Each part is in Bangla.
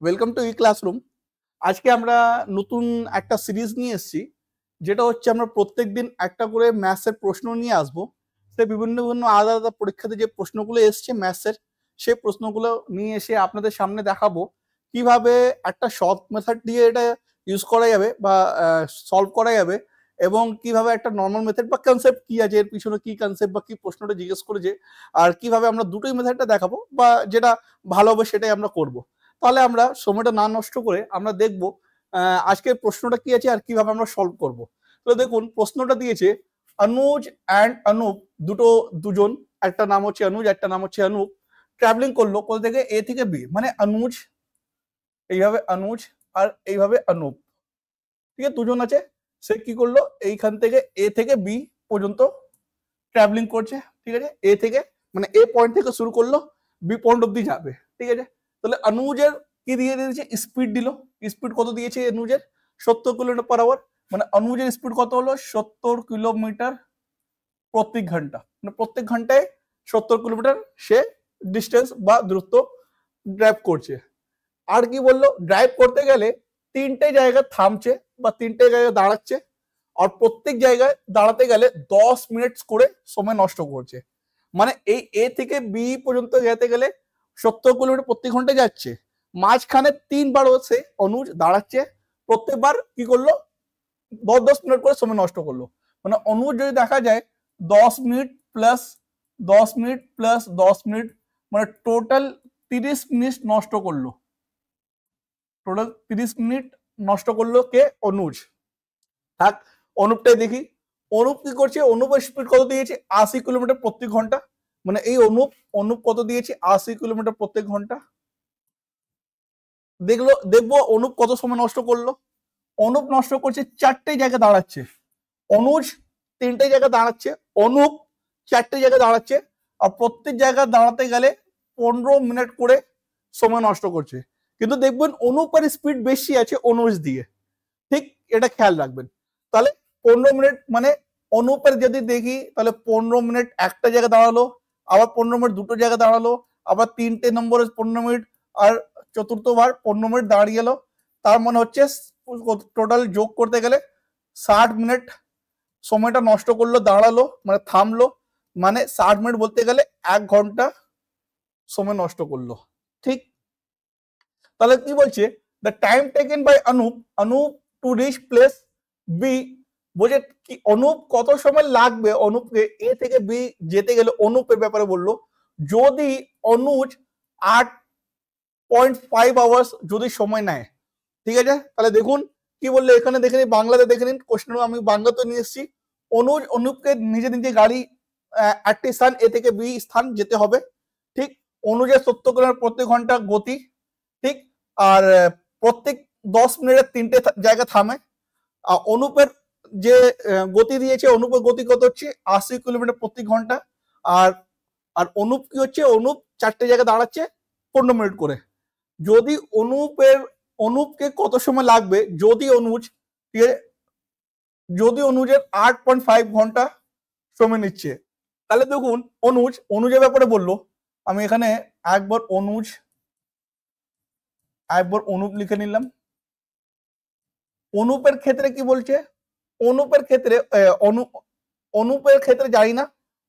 Welcome to E classroom. আজকে আমরা নতুন একটা সিরিজ নিয়ে এসেছি, যেটা হচ্ছে আমরা প্রত্যেকদিন একটা করে ম্যাথসের প্রশ্ন নিয়ে আসবো। সে বিভিন্ন বিভিন্ন আলাদা আলাদা পরীক্ষাতে যে প্রশ্নগুলো এসছে ম্যাথসের, সেই প্রশ্নগুলো নিয়ে এসে আপনাদের সামনে দেখাবো কিভাবে একটা শর্ট মেথড দিয়ে এটা ইউজ করা যাবে বা সলভ করা যাবে, এবং কিভাবে একটা নর্মাল মেথড বা কনসেপ্ট কি আছে, এর পিছনে কি কনসেপ্ট বা কি প্রশ্নটা জিজ্ঞেস করেছে, আর কিভাবে আমরা দুটোই মেথডটা দেখাবো বা যেটা ভালো হবে সেটাই আমরা করব। তাহলে আমরা সময়টা না নষ্ট করে আমরা দেখব আজকের প্রশ্নটা কি আছে আর কিভাবে আমরা সলভ করব। তো দেখুন, প্রশ্নটা দিয়েছে অনুজ অ্যান্ড অনুপ, দুজন, একটা নাম হচ্ছে অনুজ, একটা নাম হচ্ছে অনুপ, ট্রাভেলিং করলো কোথা থেকে, এ থেকে বি। মানে অনুজ, এইভাবে অনুজ আর এইভাবে অনুপ, ঠিক আছে, দুজন আছে। সে কি করলো, এইখান থেকে এ থেকে বি পর্যন্ত ট্রাভেলিং করছে, ঠিক আছে। এ থেকে মানে এ পয়েন্ট থেকে শুরু করলো, বি পয়েন্ট অব্দি যাবে, ঠিক আছে। তাহলে অনুজের কি দিয়ে দিয়েছে, স্পিড দিল। স্পিড কত দিয়েছে অনুজের, 70 কিলোমিটার পার আওয়ার। মানে অনুজের স্পিড কত হলো, 70 কিলোমিটার প্রতি ঘন্টা। মানে প্রত্যেক ঘন্টায় 70 কিলোমিটার সে ডিস্টেন্স বা দূরত্ব ড্রাইভ করছে। আর কি বললো, ড্রাইভ করতে গেলে 3টে জায়গায় থামছে বা 3টে জায়গায় দাঁড়াচ্ছে, আর প্রত্যেক জায়গায় দাঁড়াতে গেলে 10 মিনিট করে সময় নষ্ট করছে। মানে এই এ থেকে বি পর্যন্ত যেতে গেলে 70 কিলোমিটার প্রতি ঘন্টায় যাচ্ছে, মাঝখানে 3বার সে অনুজ দাঁড়াচ্ছে, প্রত্যেকবার কি করলো, 10 মিনিট করে সময় নষ্ট করলো। মানে অনুজ যদি দেখা যায় 10 minute plus 10 minute plus 10 minute, মানে টোটাল 30 মিনিট নষ্ট করলো। টোটাল 30 মিনিট নষ্ট করলো কে, অনুজ। থাক, অনুপটাই দেখি। অনুপ কি করছে, অনুপের স্পিড কত দিয়েছে, 80 কিলোমিটার প্রতি ঘন্টা। মানে এই অনুপ কত দিয়েছে, 80 কিলোমিটার প্রতি ঘন্টা। দেখবো অনুপ কত সময় নষ্ট করলো। অনুপ নষ্ট করছে 4টে জায়গায় দাঁড়াচ্ছে, অনুজ 3টে জায়গায় দাঁড়াচ্ছে, অনুপ 4টে জায়গায় দাঁড়াচ্ছে, আর প্রত্যেক জায়গায় দাঁড়াতে গেলে 15 মিনিট করে সময় নষ্ট করছে। কিন্তু দেখবেন অনুপের স্পিড বেশি আছে অনুজ দিয়ে, ঠিক, এটা খেয়াল রাখবেন। তাহলে 15 মিনিট মানে অনুপের যদি দেখি, তাহলে 15 মিনিট একটা জায়গায় দাঁড়ালো, আবার 15 মিনিট দুটো জায়গায় দাঁড়ালো, আবার 3টে নম্বরে 15 মিনিট, আর চতুর্থবার 15 মিনিট দাঁড়িয়ে গেল। তার মানে হচ্ছে টোটাল যোগ করতে গেলে 60 মিনিট সময়টা নষ্ট করলো, দাঁড়ালো মানে থামলো, মানে 60 মিনিট বলতে গেলে 1 ঘন্টা সময় নষ্ট করলো, ঠিক। তাহলে কি বলছে, the time taken by Anup to reach place B, বলছে কি অনুপ কত সময় লাগবে অনুপকে এ থেকে বি যেতে গেলে। অনুপের ব্যাপারে বললো, যদি অনুজ 8.5 আওয়ার্স যদি সময় নেয়, ঠিক আছে। তাহলে দেখুন কি বললো, এখানে দেখে নিন, বাংলাতে দেখে নিন, কোশ্চেন আমি বাংলাতে নিয়ে এসেছি। অনুপকে নিজে নিজে গাড়ি একটি স্থান এ থেকে বি স্থান যেতে হবে, ঠিক। অনুজের 70 কিলোমিটার প্রতি ঘন্টা গতি, ঠিক। আর প্রত্যেক 10 মিনিটে 3টে জায়গা থামে। অনুপের যে গতি দিয়েছে, অনুপের গতি কত হচ্ছে 80 কিলোমিটার প্রতি ঘন্টা। আর আর অনুপ কি হচ্ছে, অনুপ 4টে জায়গায় দাঁড়াচ্ছে 15 মিনিট করে। যদি অনুপকে কত সময় লাগবে, যদি অনুজ, ঠিক আছে, যদি অনুজের 8.5 ঘন্টা সময় নিচ্ছে, তাহলে দেখুন অনুজের ব্যাপারে বললো, আমি এখানে একবার অনুপ লিখে নিলাম। অনুপের ক্ষেত্রে কি বলছে, অনুপের ক্ষেত্রে জানি না,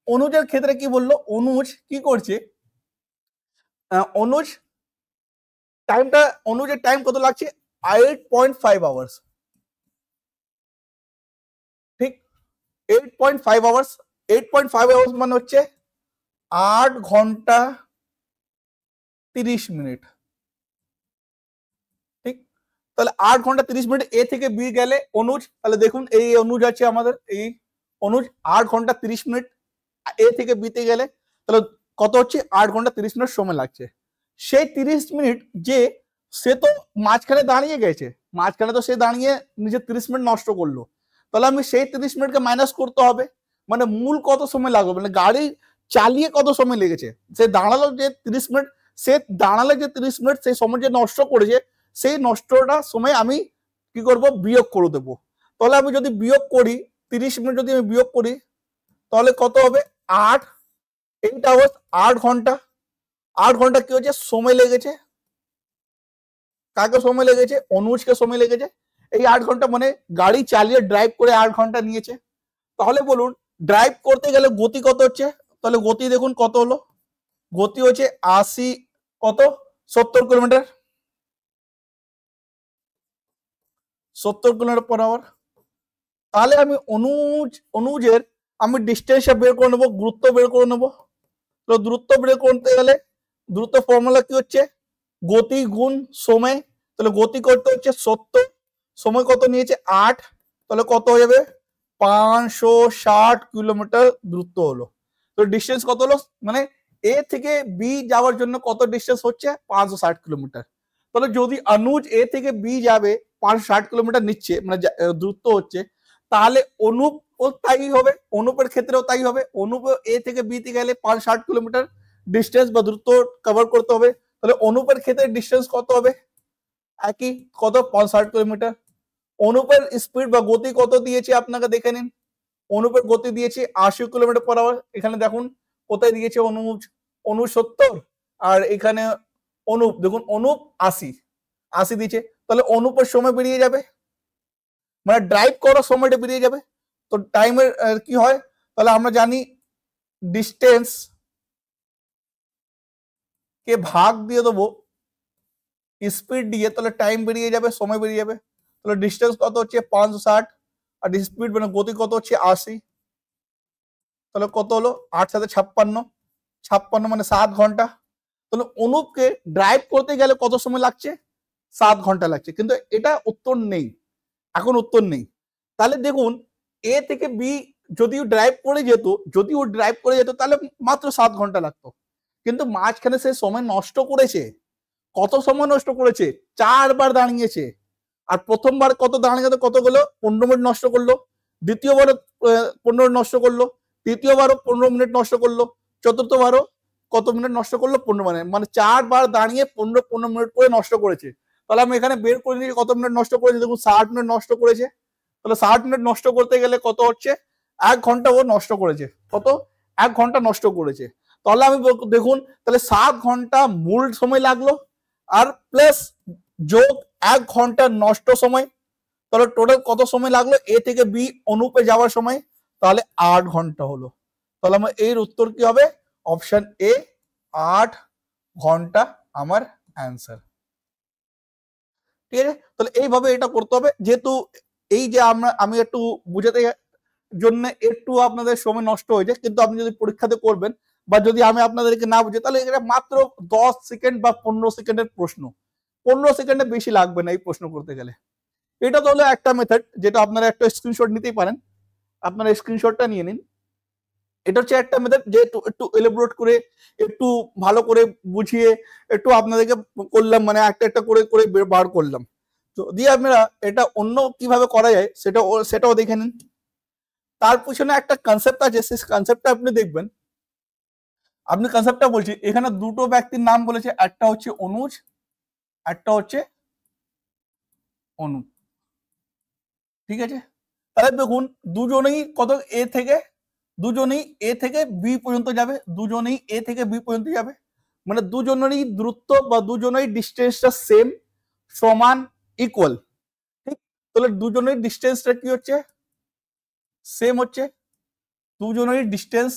অনুজের ক্ষেত্রে কি বললো, অনুজ কি করছে, অনুজের টাইম কত লাগছে, 8.5 আওয়ার্স, ঠিক। 8.5 আওয়ার্স, 8.5 আওয়ার্স মানে হচ্ছে 8 ঘন্টা 30 মিনিট, ঠিক। তাহলে 8 ঘন্টা 30 মিনিট এ থেকে বি গেলে অনুজ, তাহলে দেখুন এই অনুজ আছে আমাদের, এই অনুজ 8 ঘন্টা 30 মিনিট এ থেকে বিতে গেলে, তাহলে কত হচ্ছে, 8 ঘন্টা 30 মিনিট সময় লাগছে। সেই 30 মিনিট যে সে তো মাঝখানে দাঁড়িয়ে গেছে, মাঝখানে তো সে দাঁড়িয়ে নিজের 30 মিনিট নষ্ট করলো, তাহলে আমি সেই 30 মিনিটকে মাইনাস করতে হবে। মানে মূল কত সময় লাগবে, মানে গাড়ি চালিয়ে কত সময় লেগেছে, সে দাঁড়ালো যে 30 মিনিট, সেই সময় যে নষ্ট করেছে, সেই নষ্টটা সময় আমি কি করব, বিয়োগ করে দেবো। তাহলে আমি যদি বিয়োগ করি, 30 মিনিট যদি আমি বিয়োগ করি, তাহলে কত হবে, 8 আওয়ার্স, 8 ঘন্টা কি হচ্ছে সময় লেগেছে, কাকে সময় লেগেছে? অনুজকে সময় লেগেছে। এই 8 ঘন্টা মানে গাড়ি চালিয়ে ড্রাইভ করে 8 ঘন্টা নিয়েছে। তাহলে বলুন ড্রাইভ করতে গেলে গতি কত হচ্ছে? তাহলে গতি দেখুন কত হলো, গতি হচ্ছে 80 কত 70 কিলোমিটার, 70 কিলোমিটার পার আওয়ার। তাহলে আমি অনুজের আমি ডিস্টেন্সটা বের করে নেবো, গুরুত্ব বের করে নেবো। তো দূরত্ব বের করতে গেলে দূরত্ব ফর্মুলা কি হচ্ছে? গতি গুণ সময়। তাহলে গতি করতে হচ্ছে 70, সময় কত নিয়েছে 8, তাহলে কত হয়ে যাবে 560 কিলোমিটার দূরত্ব হলো। তো ডিস্টেন্স কত হলো, মানে এ থেকে বি যাওয়ার জন্য কত ডিস্টেন্স হচ্ছে 560 কিলোমিটার। তাহলে যদি অনুজ এ থেকে বি যাবে 560 কিলোমিটার নিচ্ছে, মানে দূরত্ব হচ্ছে, তাহলে অনুপ ও তাই হবে, অনুপের ক্ষেত্রেও তাই হবে। অনুপ এ থেকে বি তে গেলে 560 কিলোমিটার ডিস্টেন্স বা দূরত্ব কভার করতে হবে। তাহলে অনুপের ক্ষেত্রে ডিস্টেন্স কত হবে? একই, কত 560 কিলোমিটার। অনুপের স্পিড বা গতি কত দিয়েছে আপনাকে দেখে নিন। অনুপের গতি দিয়েছে 80 কিলোমিটার পার আওয়ার। এখানে দেখুন কোথায় দিয়েছে অনুজ, অনুজ 70 আর এখানে অনুপ দেখুন অনুপ 80 দিয়েছে। তাহলে অনুপের সময় বেরিয়ে যাবে, মানে ড্রাইভ করার সময়টা বেরিয়ে যাবে। তো টাইমের কি হয়, তাহলে আমরা জানি ডিস্টেন্স কে ভাগ দিয়ে দেবো স্পিড দিয়ে, তাহলে টাইম বেরিয়ে যাবে, সময় বেরিয়ে যাবে। তাহলে ডিস্টেন্স কত হচ্ছে 560 আর স্পিড মানে গতি কত হচ্ছে 80, তাহলে কত হলো 8 সাথে 56 মানে 7 ঘন্টা। তাহলে অনুপকে ড্রাইভ করতে গেলে কত সময় লাগছে? 7 ঘন্টা লাগছে। কিন্তু এটা উত্তর নেই, এখন উত্তর নেই। তাহলে দেখুন এ থেকে বি যদিও ড্রাইভ করে যেত তাহলে মাত্র 7 ঘন্টা লাগতো, কিন্তু মাঝখানে সে সময় নষ্ট করেছে। কত সময় নষ্ট করেছে? 4 বার দাঁড়িয়েছে। আর প্রথমবার কত দাঁড়িয়ে কত গেলো 15 মিনিট নষ্ট করলো, দ্বিতীয়বার 15 মিনিট নষ্ট করলো, তৃতীয়বারও 15 মিনিট নষ্ট করলো, চতুর্থবারও কত মিনিট নষ্ট করলো 15 মিনিট, মানে 4 বার দাঁড়িয়ে 15 মিনিট করে নষ্ট করেছে। তাহলে আমি এখানে বের করে নিয়েছি কত মিনিট নষ্ট করেছে, দেখুন 60 মিনিট নষ্ট করেছে। তাহলে 60 মিনিট নষ্ট করতে গেলে কত হচ্ছে 1 ঘন্টা ও নষ্ট করেছে। কত? 1 ঘন্টা নষ্ট করেছে। তাহলে আমি দেখুন তাহলে 7 ঘন্টা মূল সময় লাগলো আর প্লাস যোগ 1 ঘন্টা নষ্ট সময়, তাহলে টোটাল কত সময় লাগলো এ থেকে বি অনুপে যাওয়ার সময়? তাহলে 8 ঘন্টা হলো। তাহলে আমার এর উত্তর কি হবে? অপশন এ 8 ঘন্টা আমার অ্যান্সার। ঠিক আছে, তাহলে এইভাবে এটা করতে হবে। যেহেতু এই যে আমি একটু বুঝাতে জন্য একটু আপনাদের সময় নষ্ট হয়ে যায়, কিন্তু আপনি যদি পরীক্ষাতে করবেন বা যদি আমি আপনাদেরকে না বুঝে, তাহলে এটা মাত্র 10 সেকেন্ড বা 15 সেকেন্ডের প্রশ্ন, 15 সেকেন্ডে বেশি লাগবে না এই প্রশ্ন করতে গেলে। এটা তো হলো একটা মেথড, যেটা আপনারা একটা স্ক্রিনশট নিতেই পারেন, আপনারা স্ক্রিনশটটা নিয়ে নিন। এটা হচ্ছে একটা মেথড, যে একটু এলাবোরেট করে একটু ভালো করে বুঝিয়ে একটু আপনাদেরকে করলাম, মানে একটা একটা করে করে বার করলাম। তো দিয়ে আপনারা এটা অন্য কিভাবে করা যায় সেটাও দেখে নিন। তার পিছনে একটা কনসেপ্ট আছে, সেই কনসেপ্টটা আপনি দেখবেন। আপনি কনসেপ্টটা বলছি, এখানে দুটো ব্যক্তির নাম বলেছে, একটা হচ্ছে অনুজ, একটা হচ্ছে অনুপ। ঠিক আছে, তাহলে দেখুন দুজনেই কত দুজনেই এ থেকে বি পর্যন্ত যাবে, দুজনেই এ থেকে বি পর্যন্ত যাবে, মানে দুজনেরই দূরত্ব বা দুজনেরই ডিস্টেন্সটা সেম, সমান, ইকুয়াল। ঠিক, তাহলে দুজনের ডিস্টেন্সটা কি হচ্ছে? সেম হচ্ছে। দুজনেরই ডিস্টেন্স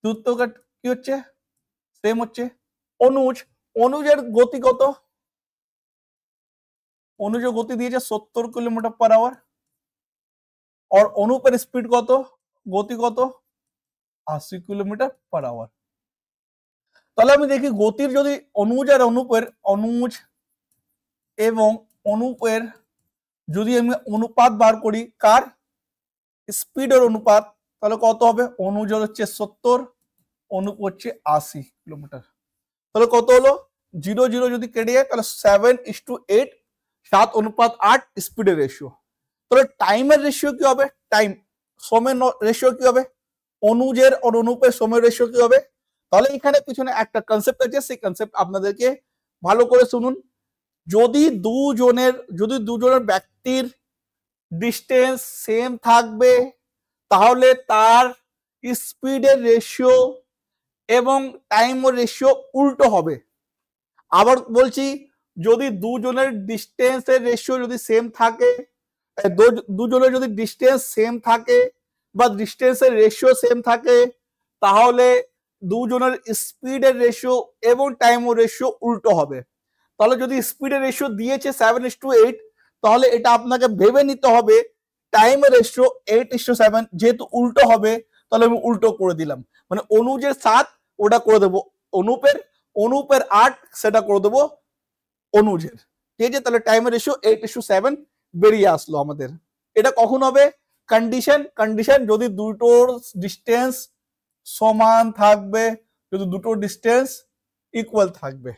দূরত্বটা কি হচ্ছে? সেম হচ্ছে। অনুজের গতি কত? অনুজের গতি দিয়েছে 70 কিলোমিটার পার আওয়ার। আর অনুপের স্পিড কত? গতি কত? 80 কিলোমিটার পার আওয়ার। তাহলে আমি দেখি গতির যদি অনুজ এবং অনুপের যদি আমি অনুপাত বার করি, কার? স্পিডের অনুপাত, তাহলে কত হবে? অনুজ হচ্ছে 70, অনুপ হচ্ছে 80 কিলোমিটার। তাহলে কত হলো? 0 0 যদি কেটে যায় তাহলে 7:8, 7:8 স্পিডের রেশিও। তাহলে টাইমের রেশিও কি হবে? সময়ের রেশিও কি হবে? অনুজের আর অনুপের সময়ের রেশিও কি হবে? তাহলে এখানে পিছনে একটা কনসেপ্ট আছে, সেই কনসেপ্ট আপনাদেরকে ভালো করে শুনুন। যদি দুজনের ব্যক্তির ডিস্টেন্স সেম থাকবে, তাহলে তার স্পিডের রেশিও এবং টাইমের রেশিও উল্টো হবে। আবার বলছি, যদি দুজনের ডিস্টেন্সের রেশিও যদি সেম থাকে, দুজনের যদি ডিস্টেন্স সেম থাকে বা ডিস্টেন্সের রেশিও সেম থাকে, তাহলে দুজনের স্পিডের রেশিও এবং টাইমের রেশিও উল্টো হবে। তাহলে যদি স্পিডের রেশিও দিয়েছে 7:8, তাহলে এটা আপনাকে ভেবে নিতে হবে টাইমের রেশিও 8:7, যেহেতু উল্টো হবে তাহলে আমি উল্টো করে দিলাম, মানে অনুজের 7 ওটা করে দেবো অনুপের 8 সেটা করে দেবো অনুজের, ঠিক আছে। তাহলে টাইমের রেশিও 8:7 বেরিয়ে আসলো আমাদের। এটা কখন হবে? কন্ডিশন যদি দুটোর ডিস্টেন্স সমান থাকবে, যদি দুটোর ডিস্টেন্স ইকুয়াল থাকবে,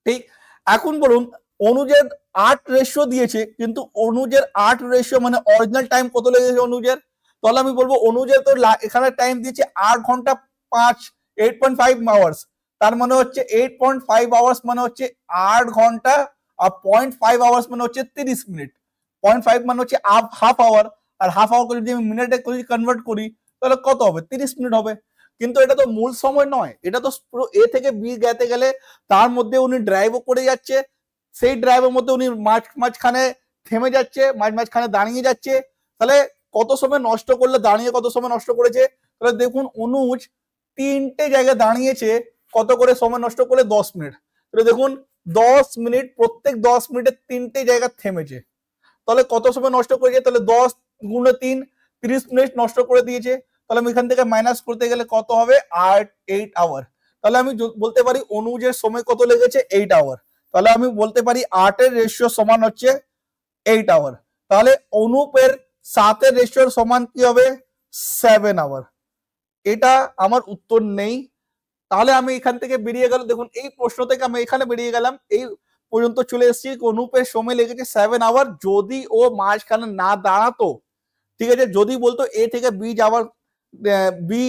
ঠিক। এখন বলুন অনুজের 8 রেশিও দিয়েছে, কিন্তু অনুজের 8 রেশিও মানে অরিজিনাল টাইম কত লেগেছে অনুজের? তাহলে আমি বলবো অনুজের তো এখানে টাইম দিয়েছে 8 ঘন্টা 8.5 আওয়ার্স, তার মানে হচ্ছে 8.5 আওয়ার্স মানে হচ্ছে 8 ঘন্টা, আর 0.5 আওয়ার্স মানে হচ্ছে 30 মিনিট। 0.5 মানে হচ্ছে হাফ আওয়ার, আর হাফ আওয়ার যদি আমি মিনিটে কনভার্ট করি তাহলে কত হবে? 30 মিনিট হবে। কিন্তু এটা তো মূল সময় নয়, এটা তো পুরো এ থেকে বি যেতে গেলে তার মধ্যে উনি ড্রাইভও করে যাচ্ছে, সেই ড্রাইভের মধ্যে উনি মাঝখানে থেমে যাচ্ছে, মাঝখানে দাঁড়িয়ে যাচ্ছে, তাহলে কত সময় নষ্ট করলে, দাঁড়িয়ে কত সময় নষ্ট করেছে? তাহলে দেখুন অনুজ 3টে জায়গায় দাঁড়িয়েছে, কত করে সময় নষ্ট করে? 10 মিনিট। তাহলে দেখুন 10 মিনিট, প্রত্যেক 10 মিনিটে 3টে জায়গা থেমেছে, তাহলে কত সময় নষ্ট করেছে? তাহলে 10 গুণে 3, 30 মিনিট নষ্ট করে দিয়েছে। তাহলে আমি এখান থেকে মাইনাস করতে গেলে কত হবে? 8 আওয়ার। তাহলে আমি বলতে পারি অনুজের সময় কত লেগেছে? 8 আওয়ার। তাহলে আমি বলতে পারি 8 এর রেশিও সমান হচ্ছে 8 আওয়ার। তাহলে অনুপের 7 এর রেশিও সমান কি হবে? 7 আওয়ার। এটা আমার উত্তর নেই। তাহলে আমি এখান থেকে বেরিয়ে গেল, দেখুন এই প্রশ্ন থেকে আমি এখানে বেরিয়ে গেলাম, এই পর্যন্ত চলে এসেছি। অনুপের সময় লেগেছে 7 আওয়ার, যদি ও মাঝখানে না দাঁড়াতো, ঠিক আছে। যদি বলতো এ থেকে বি যাওয়ার, বি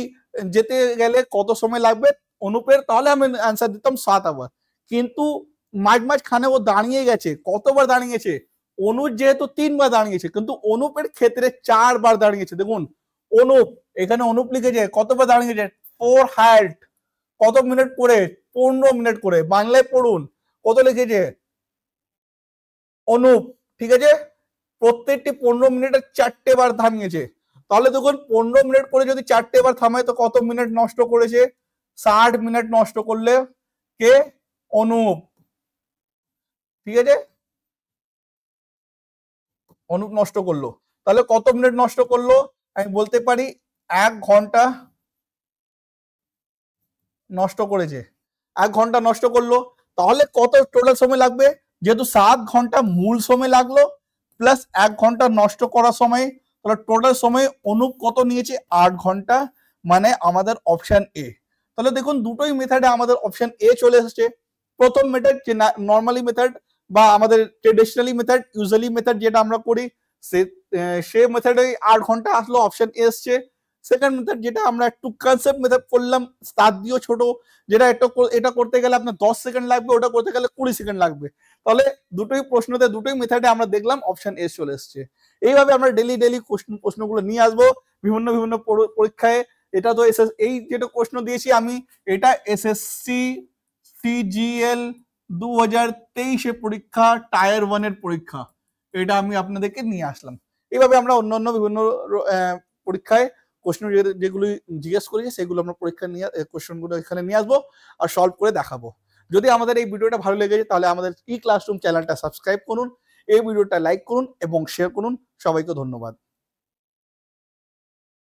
যেতে গেলে কত সময় লাগবে অনুপের, তাহলে আমি অ্যান্সার দিতাম 7 আওয়ার। কিন্তু মাঝখানে ও দাঁড়িয়ে গেছে, কতবার দাঁড়িয়েছে? অনুপ যেহেতু 3 বার দাঁড়িয়েছে, কিন্তু অনুপের ক্ষেত্রে 4 বার দাঁড়িয়েছে। দেখুন অনুপ, এখানে অনুপ লিখেছে কতবার দাঁড়িয়েছে? 4 হাল্ট, কত মিনিট করে? 15 মিনিট করে। বাংলায় পড়ুন কত লিখেছে অনুপ, ঠিক আছে। প্রত্যেকটি 15 মিনিটে 4টে বার থামিয়েছে। তাহলে দেখুন 15 মিনিট করে যদি 4টে বার থামায় তো কত মিনিট নষ্ট করেছে? 60 মিনিট নষ্ট করলে কে? অনুপ, ঠিক আছে। অনুপ নষ্ট করলো, তাহলে কত মিনিট নষ্ট করলো? আমি বলতে পারি 1 ঘন্টা নষ্ট করেছে, 1 ঘন্টা নষ্ট করলো। তাহলে কত টোটাল সময় লাগবে? যেহেতু 7 ঘন্টা মূল সময় লাগলো প্লাস 1 ঘন্টা নষ্ট করার সময়, তাহলে টোটাল সময় অনুপ কত নিয়েছে? 8 ঘন্টা, মানে আমাদের অপশন এ। তাহলে দেখুন দুটোই মেথডে আমাদের অপশন এ চলে এসেছে। প্রথম মেথড যে নর্মালি মেথড বা আমাদের ট্রেডিশনালি মেথড, ইউজুয়ালি মেথড যেটা আমরা করি, সে মেথডে 8 ঘন্টা আসলো, অপশন এ এসছে। সেকেন্ড মেথড যেটা আমরা একটু কনসেপ্ট মেথড করলাম, তার দিয়েও ছোট, যেটা এটা করতে গেলে আপনার 10 সেকেন্ড লাগবে, ওটা করতে গেলে 20 সেকেন্ড লাগবে। তাহলে দুটোই প্রশ্নতে, দুটোই মেথডে আমরা দেখলাম অপশন এ চলে এসছে। এইভাবে আমরা ডেলি প্রশ্নগুলো নিয়ে আসবো বিভিন্ন পরীক্ষায়। এটা তো এই যেটা প্রশ্ন দিয়েছি আমি, এটা এসএসসি সিজিএল 2023 পরীক্ষা, টায়ার 1 এর পরীক্ষা, এটা আমি আপনাদেরকে নিয়ে আসলাম। এইভাবে আমরা অন্যান্য বিভিন্ন পরীক্ষায় প্রশ্ন যেগুলো জিজ্ঞেস করেছি সেগুলো আমরা পরীক্ষা নিয়ে কোশ্চেনগুলো এখানে নিয়ে আসবো আর সলভ করে দেখাবো। যদি আমাদের এই ভিডিওটা ভালো লেগেছে তাহলে আমাদের ই ক্লাসরুম চ্যানেলটা সাবস্ক্রাইব করুন, এই ভিডিওটা লাইক করুন এবং শেয়ার করুন। সবাইকে ধন্যবাদ।